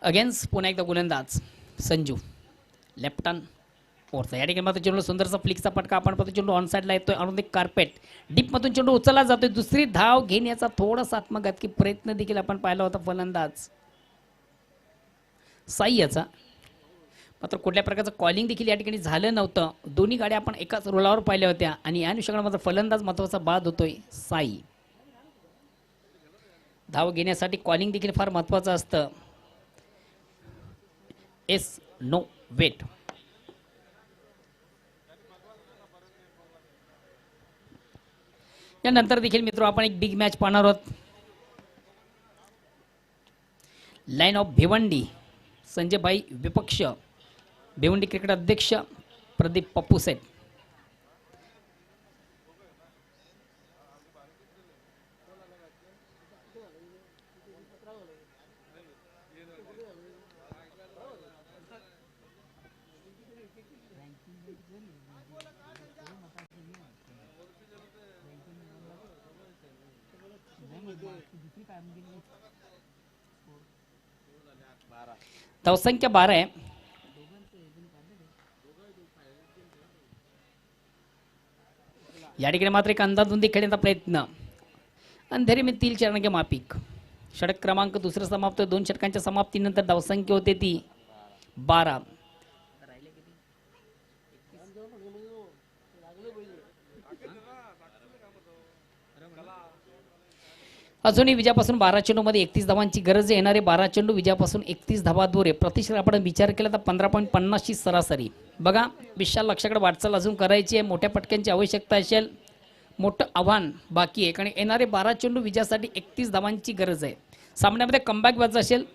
अगेन्स्ट पुन्हा एकदा गोलंदाज संजू लेफ्टन फोर्थ. या ठिकाणी मात्र चेंडू सुंदरचा फ्लिकचा फटका आपण पाहतो. चेंडू ऑन साईडला येतोय. अरुण कार्पेट डीपमधून चेंडू उचलला जातोय. दुसरी धाव घेण्याचा थोडासा आत्मघातकी प्रयत्न देखील आपण पाहिला होता फलंदाज साई याचा. मात्र कुठल्या प्रकारचं कॉलिंग देखील या ठिकाणी झालं नव्हतं. दोन्ही गाड्या आपण एकाच रोलावर पाहिल्या होत्या आणि या अनुषंगाने मात्र फलंदाज महत्वाचा बाद होतोय साई. धाव घेण्यासाठी कॉलिंग देखील फार महत्वाचं असतं. Yes no wait. यानंतर देखील मित्र आपण एक बिग मॅच पाहणार आहोत. लाईन ऑफ भिवंडी संजय भाई विपक्ष, भिवंडी क्रिकेट अध्यक्ष प्रदीप पप्पू सेठ. धावसंख्या 12 आहे. या ठिकाणी मात्र एक अंदाधुंदी खेळण्याचा प्रयत्न. अंधेरी में 3 चरण के मापिक. षटक क्रमांक दुसरं समाप्त. 2 षटकांच्या समाप्तीनंतर धावसंख्या होते ती 12. अजूनही विजयापासून 12 चेंडूमध्ये 31 धावांची गरज आहे. येणारे 12 चेंडू विजयापासून 31 धावा दूर आहे. प्रतिशत आपण विचार केला तर 15.50 ची सरासरी. बघा विशाल लक्षाकडे वाटचाल अजून करायची आहे. मोठ्या पटक्यांची आवश्यकता असेल. मोठं आव्हान बाकी आहे. कारण येणारे 12 चेंडू विजयासाठी 31 धावांची गरज आहे. सामन्यामध्ये कमबॅक व्हायचं असेल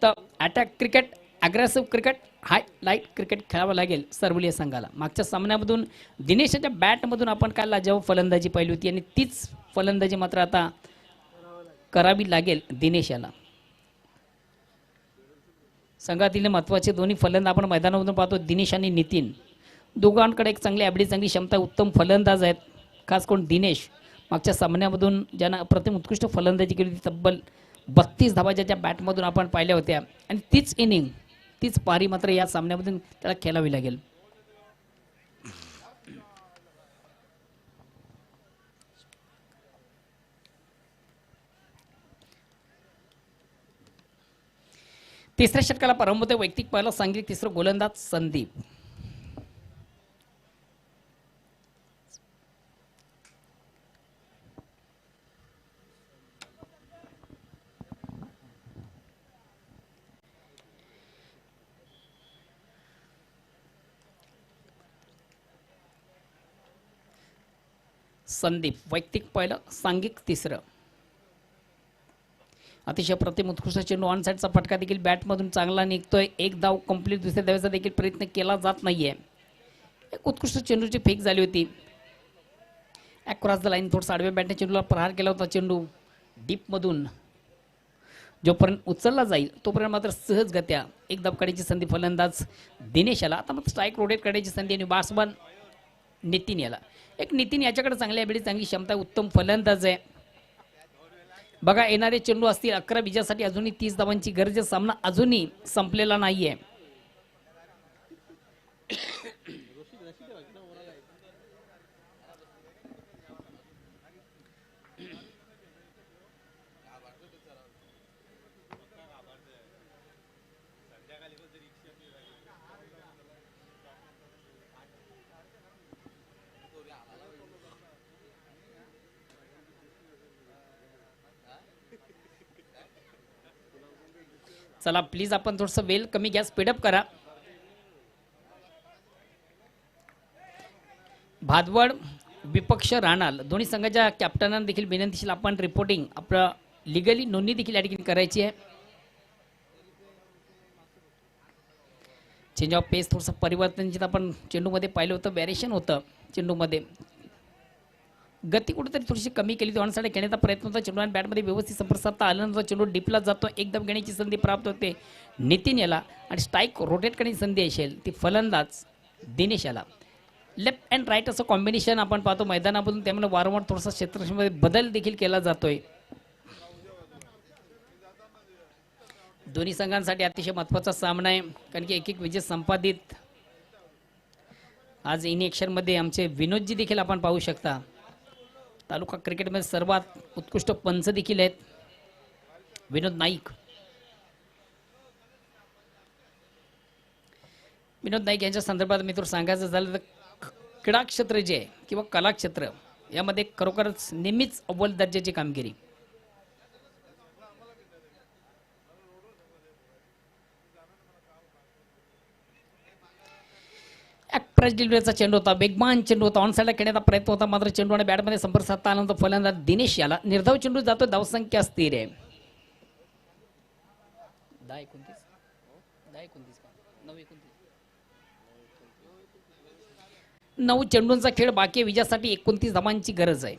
तर अटॅक क्रिकेट, अग्रेसिव्ह क्रिकेट, हाय लाईट क्रिकेट खेळावं लागेल सर्वलीय संघाला. मागच्या सामन्यामधून दिनेशच्या बॅटमधून आपण काय लाजवाब फलंदाजी पाहिली होती आणि तीच फलंदाजी मात्र आता करावी लागेल दिनेश याला. संघातील महत्त्वाचे दोन्ही फलंदाज आपण मैदानामधून पाहतो. दिनेश आणि नितीन दोघांकडे एक चांगली ॲबिलिटी, चांगली क्षमता, उत्तम फलंदाज आहेत. खास करून दिनेश मागच्या सामन्यामधून ज्यानं अप्रतिम उत्कृष्ट फलंदाजी केली होती, तब्बल 32 धावा ज्याच्या बॅटमधून आपण पाहिल्या होत्या आणि तीच इनिंग, तीच पारी मात्र या सामन्यामधून त्याला खेळावी लागेल. तिसऱ्या षटकाला प्रारंभ होते. वैयक्तिक पहिला सांघिक तिसरं गोलंदाज संदीप. संदीप वैयक्तिक पहिलं सांघिक तिसरं. अतिशय प्रतिम उत्कृष्ट चेंडू, ऑन साईडचा फटका देखील बॅटमधून चांगला निघतोय. एक धाव कंप्लीट, दुसऱ्या धावेचा देखील प्रयत्न केला जात नाहीये. एक उत्कृष्ट चेंडूची फेक झाली होती. क्रॉस द लाईन, थोडंसं आडव्या बॅटने चेंडूला प्रहार केला होता. चेंडू डीपमधून जोपर्यंत उचलला जाईल तोपर्यंत मात्र सहजगत्या एक धाव काढायची संधी फलंदाज दिनेश याला. आता मात्र स्ट्राईक रोटेट काढायची संधी आणि बॅट्समन नितीन याला. एक नितीन याच्याकडे चांगली ॲबिलिटी, चांगली क्षमता, उत्तम फलंदाज आहे. बघा येणारे चेंडू असतील 11 विजयासाठी अजूनही 30 धावांची गरज आहे. सामना अजूनही संपलेला नाहीये. चला प्लीज आपण थोडंसं वेल कमी गॅस स्पीडअप करा. भादवड विपक्ष राणाल दोन्ही संघाच्या कॅप्टनांना देखील विनंतीशील आपण रिपोर्टिंग आपलं लिगली नोंदणी देखील या ठिकाणी करायची आहे. चेंज ऑफ पेस थोडंसं परिवर्तन जिथं आपण चेंडूमध्ये पाहिलं होतं, व्हेरिएशन होतं चेंडूमध्ये. गती कुठेतरी थोडीशी कमी केली होती. ऑन साईड खेळण्याचा प्रयत्न होता. चेंडू आणि बॅटमध्ये व्यवस्थित संपर्क साधता आला नव्हता. चेंडू डिपला जातो. एकदम घेण्याची संधी प्राप्त होते नितीन याला आणि स्ट्राईक रोटेट करण्याची संधी असेल ती फलंदाज दिनेश याला. लेफ्ट अँड राईट असं कॉम्बिनेशन आपण पाहतो मैदानामधून, त्यामुळे वारंवार थोडासा क्षेत्रक्षेत्रामध्ये बदल देखील केला जातोय. दोन्ही संघांसाठी अतिशय महत्त्वाचा सामना आहे, कारण की एक एक विजय संपादित. आज इन ॲक्शनमध्ये आमचे विनोदजी देखील आपण पाहू शकता. तालुका क्रिकेटमध्ये सर्वात उत्कृष्ट पंच देखील आहेत विनोद नाईक. विनोद नाईक यांच्या संदर्भात मी तर सांगायचं झालं तर क्रीडा क्षेत्र जे आहे किंवा कला क्षेत्र यामध्ये खरोखरच नेहमीच अव्वल दर्जाची कामगिरी. ॲक्ट्रेस डिलिव्हरीचा चेंडू होता, वेगवान चेंडू होता. ऑन साईडला खेळण्याचा प्रयत्न होता, मात्र चेंडू आणि बॅटमध्ये संपर्क साधता आला नंतर फलंदाज दिनेश याला. निर्धाव चेंडू जातो, धावसंख्या स्थिर आहे 10-29 9 चेंडूंचा खेळ बाकी. विजयासाठी 29 धावांची गरज आहे.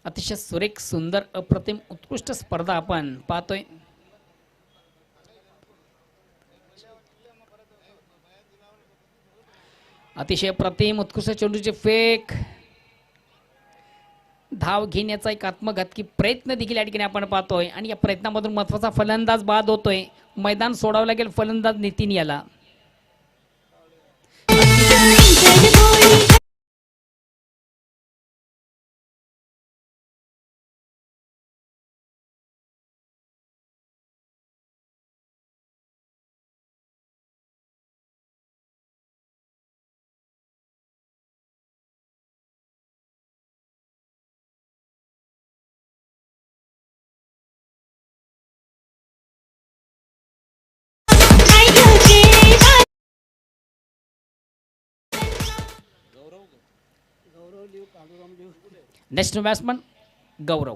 अतिशय सुरेख, सुंदर, अप्रतिम, उत्कृष्ट स्पर्धा आपण पाहतोय. अतिशय प्रतिम उत्कृष्ट चेंडूचे फेक, धाव घेण्याचा एक आत्मघातकी प्रयत्न देखील या ठिकाणी आपण पाहतोय आणि या प्रयत्नामधून महत्वाचा फलंदाज बाद होतोय. मैदान सोडावं लागेल फलंदाज नितीन याला. नेक्स्ट बॅट्समन गौरव.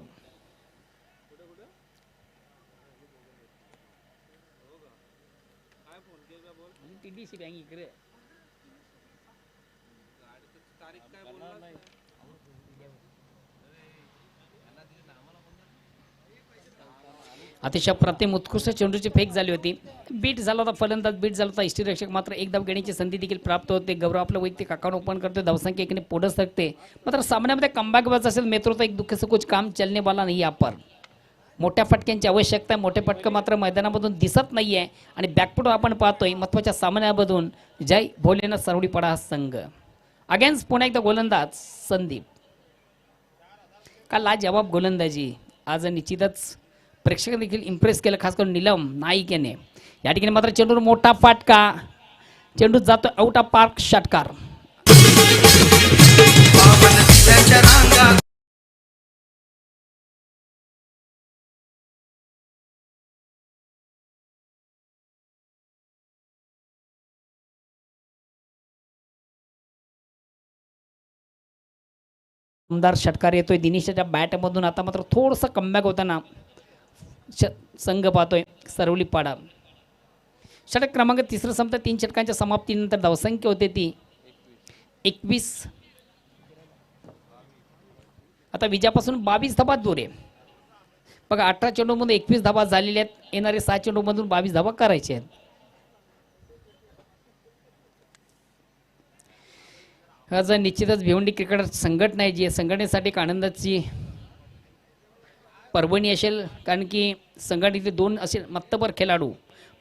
अतिशय प्रतिम उत्कृष्ट चेंडूची फेक झाली होती. बीट झाला होता फलंदाज, बीट झाला होता यष्टीरक्षक, मात्र एक धाव घेण्याची संधी देखील प्राप्त होते. गौरव आपलं वैयक्तिक अकाउंट ओपन करतोय, धावसंख्या एकने पुढे सरकते. मात्र सामन्यामध्ये कमबॅक बस असेल मेत्रो तर एक दुःख से कुछ काम चलने वाला नाही यहाँ पर. मोठ्या फटक्यांची आवश्यकता आहे, मोठे फटकं मात्र मैदानामधून दिसत नाही आहे. आणि बॅकफुट आपण पाहतोय महत्त्वाच्या सामन्यामधून जय भोलेनाथ सरवडीपाडा हा संघ. अगेन्स्ट पुन्हा एकदा गोलंदाज संदीप. का लाजवाब गोलंदाजी आज निश्चितच प्रेक्षक देखील इम्प्रेस केलं, खास करून नीलम नाईक याने. या ठिकाणी मात्र चेंडूवर मोठा फाटका, चेंडू जातो आउट ऑफ पार्क, षटकार. दमदार षटकार येतोय दिनेशाच्या बॅटमधून. आता मात्र थोडंसं कमबॅक होताना संघ पाहतोय सरवली पाडा. षटक क्रमांक तिसरं संपतं 3 षटकांच्या समाप्तीनंतर धावसंख्या होते ती 21. आता विजयापासून 22 धावा दूर आहे बघा. 18 चेंडूमध्ये 21 धावा झालेल्या आहेत. येणारे 6 चेंडूमधून 22 धावा करायचे आहेत. आज निश्चितच भिवंडी क्रिकेट संघटना आहे जी संघटनेसाठी एक आनंदाची पर्वणी असेल, कारण की संघटनेचे 2 असे मातबर खेळाडू,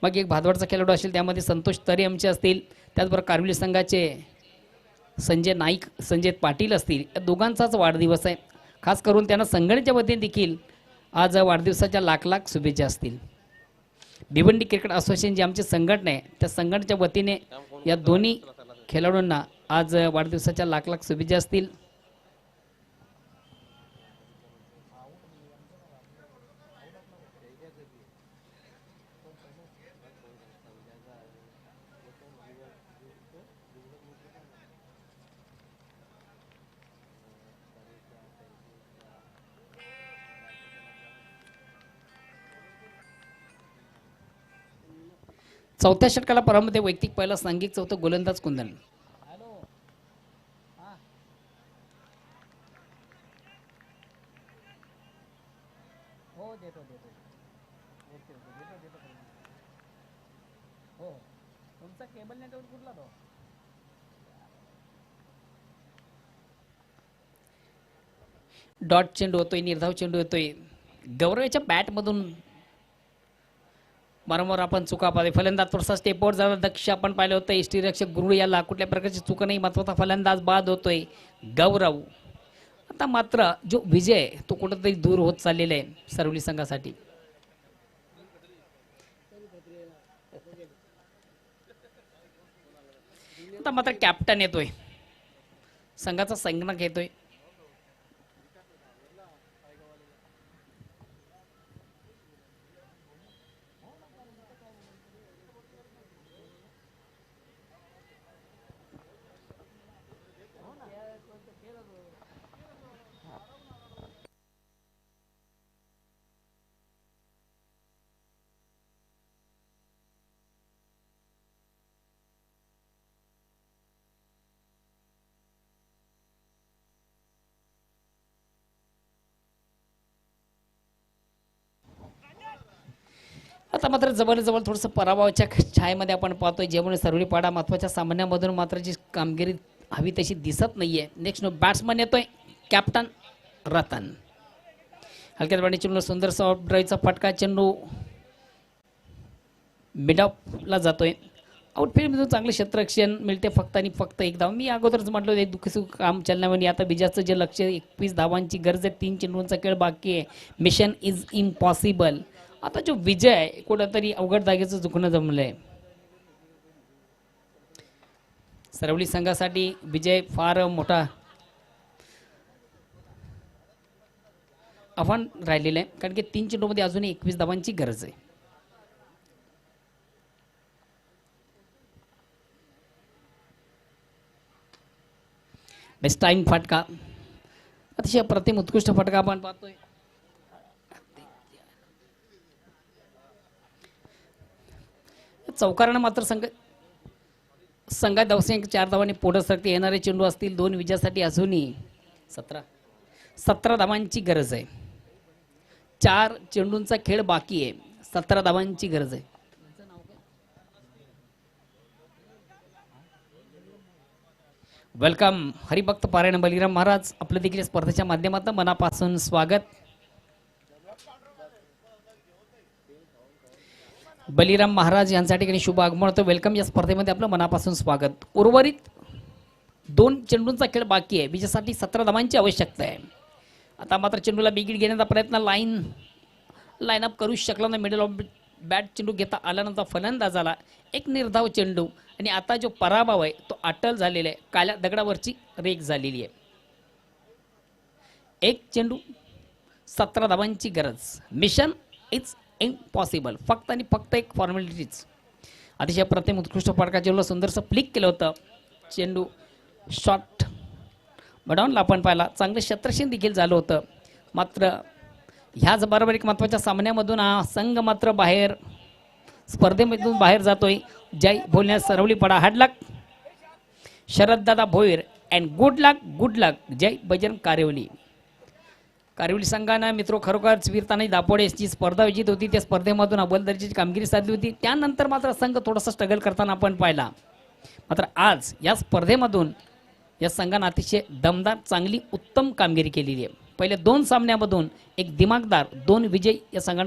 मग एक भादवाडचा खेळाडू असेल, त्यामध्ये संतोष तरे आमचे असतील, त्याचबरोबर कारविली संघाचे संजय नाईक, संजय पाटील असतील. या दोघांचाच वाढदिवस आहे. खास करून त्यांना संघटनेच्या वतीने देखील आज वाढदिवसाच्या लाख लाख शुभेच्छा असतील. भिवंडी क्रिकेट असोसिएशन जी आमची संघटना आहे त्या संघटनेच्या वतीने या दोन्ही खेळाडूंना आज वाढदिवसाच्या लाख लाख शुभेच्छा असतील. चौथ्या षटकाला प्रारंभ होते. वैयक्तिक पहिला सांघिक चौथं गोलंदाज कुंदन. डॉट चेंडू होतोय, निर्धाव चेंडू होतोय. गौरवच्या बॅटमधून वारंवार आपण चुका पाहतोय. फलंदाज थोडासा स्टेपवर झाला दक्ष आपण पाहिलं होतं. यष्टीरक्षक गुरु याला कुठल्या प्रकारची चुका नाही, महत्वाचा फलंदाज बाद होतोय गौरव. आता मात्र जो विजय तो कुठंतरी दूर होत चाललेला आहे सरवली संघासाठी. आता मात्र कॅप्टन येतोय, संघाचा संगणक येतोय. आता मात्र जवळजवळ थोडंसं पराभवाच्या छायेमध्ये आपण पाहतोय. ज्यामुळे सरवलीपाडा महत्त्वाच्या सामन्यामधून मात्र जी कामगिरी हवी तशी दिसत नाहीये. नेक्स्ट बॅट्समन येतोय कॅप्टन रतन. हलक्यात बाणी चेंडू सुंदर सॉफ्ट ड्राईव्हचा फटका, चेंडू मिडऑफला जातोय. आउटफील्डमधून चांगले क्षेत्ररक्षण मिळते फक्त आणि फक्त 1 धाव. मी अगोदरच म्हटलं एक दुःखसुख काम चालण्यामध्ये. आता विजयाचं जे लक्ष 21 धावांची गरज आहे, 3 चेंडूंचा खेळ बाकी आहे. Mission is impossible. आता जो विजय आहे कुठंतरी अवघड जागेचं चुकणं जमलंय. सरवली संघासाठी विजय फार मोठा आव्हान राहिलेलं आहे, कारण की 3 चेंडूमध्ये अजूनही 21 धावांची गरज आहे. बेस्ट टाइम फटका, अतिशय प्रतिम उत्कृष्ट फटका आपण पाहतोय. चौकारानं मात्र संघात धावसंख्या 4 धावांनी पुढे सरकते. येणारे चेंडू असतील 2 विजयासाठी अजूनही 17 धावांची गरज आहे. 4 चेंडूंचा खेळ बाकी आहे, 17 धावांची गरज आहे. वेलकम हरिभक्त पारायण बलिराम महाराज, आपलं देखील स्पर्धेच्या माध्यमातून मनापासून स्वागत. बलिराम महाराज यांच्या ठिकाणी शुभ आगमन होतं. वेलकम या स्पर्धेमध्ये आपलं मनापासून स्वागत. उर्वरित 2 चेंडूंचा खेळ बाकी आहे, विजेसाठी 17 धावांची आवश्यकता आहे. आता मात्र चेंडूला बिगीड घेण्याचा प्रयत्न लाईनअप करू शकला नाही. मिडल ऑफ बॅट चेंडू घेता आल्यानंतर फलंदाजाला एक निर्धाव चेंडू आणि आता जो पराभव आहे तो अटल झालेला आहे. काळ्या दगडावरची रेख झालेली आहे. 1 चेंडू 17 धावांची गरज. Mission is impossible. फक्त आणि फक्त एक फॉर्मॅलिटीज. अतिशय प्रथम उत्कृष्ट फटका चेंडूला सुंदरसं फ्लिक केलं होतं. चेंडू शॉट बडाऊनला आपण पाहिला. चांगलं क्षेत्रक्षण देखील झालं होतं. मात्र ह्याच बरोबर एक महत्त्वाच्या सामन्यामधून हा संघ मात्र बाहेर स्पर्धेमधून बाहेर जातोय. जय भोलनाथ सरवलीपाडा. हार्ड लक शरददादा Bhoir and good luck Jai Bajrang Karivali. Karivali संघानं मित्रो खरोखरच वीरताना दापोडे जी स्पर्धा विजित होती त्या स्पर्धेमधून अव्वल दर्जाची कामगिरी साधली होती. त्यानंतर मात्र संघ थोडासा स्ट्रगल करताना आपण पाहिला. मात्र आज या स्पर्धेमधून या संघानं अतिशय दमदार चांगली उत्तम कामगिरी केलेली आहे. पहिल्या 2 सामन्यामधून एक दिमागदार 2 विजय या संघानं